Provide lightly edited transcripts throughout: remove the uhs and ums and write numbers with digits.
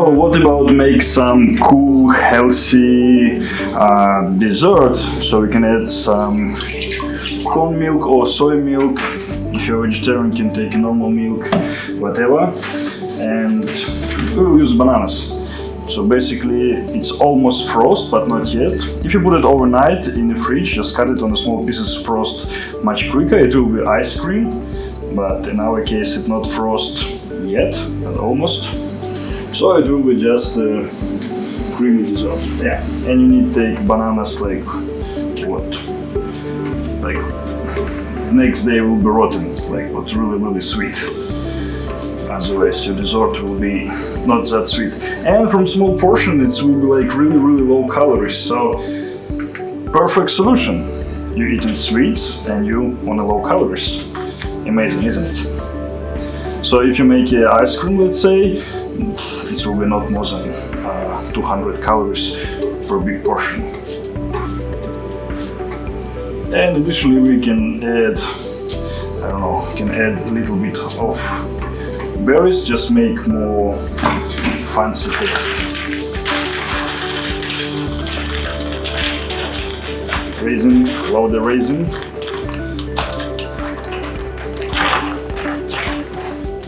So what about make some cool, healthy dessert? So we can add some corn milk or soy milk. If you're a vegetarian, you can take normal milk, whatever. And we'll use bananas. So basically it's almost frost, but not yet. If you put it overnight in the fridge, just cut it on small pieces, frost much quicker. It will be ice cream, but in our case it's not frost yet, but almost. So it will be just a creamy dessert. Yeah, and you need to take bananas like what? Like next day will be rotten, like what's really sweet. Otherwise your dessert will be not that sweet. And from small portion it will be like really low calories. So perfect solution. You're eating sweets and you want a low calories. Amazing, isn't it? So if you make ice cream, let's say, it will be not more than 200 calories per big portion. And additionally we can add, I don't know, can add a little bit of berries, just make more fancy taste. Raisin, love the raisin.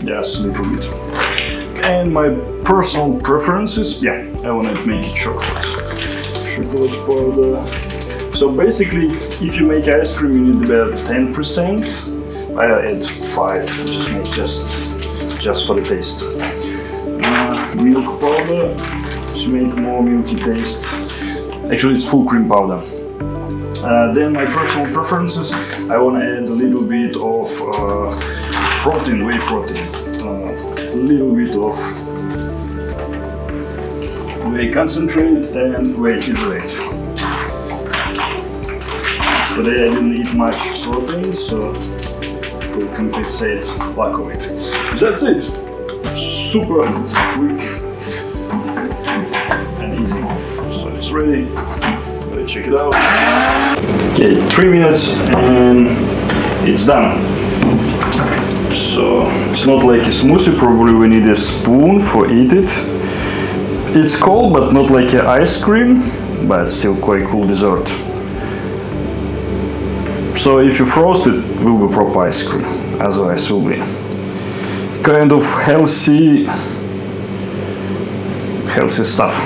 Just a little bit. And my personal preferences, yeah, I want to make it chocolate powder. So basically, if you make ice cream, you need about 10%. I add 5, just for the taste. Milk powder to make more milky taste. Actually, it's full cream powder. Then my personal preferences, I want to add a little bit of protein, whey protein. A little bit of whey concentrate and whey isolate. Today I didn't eat much protein, so we'll compensate lack of it. That's it. Super quick and easy. So it's ready. Let's check it out. Okay, 3 minutes and it's done. So it's not like a smoothie, probably we need a spoon for eat it. It's cold but not like an ice cream, but still quite cool dessert. So if you frost it, will be proper ice cream, otherwise will be kind of healthy stuff.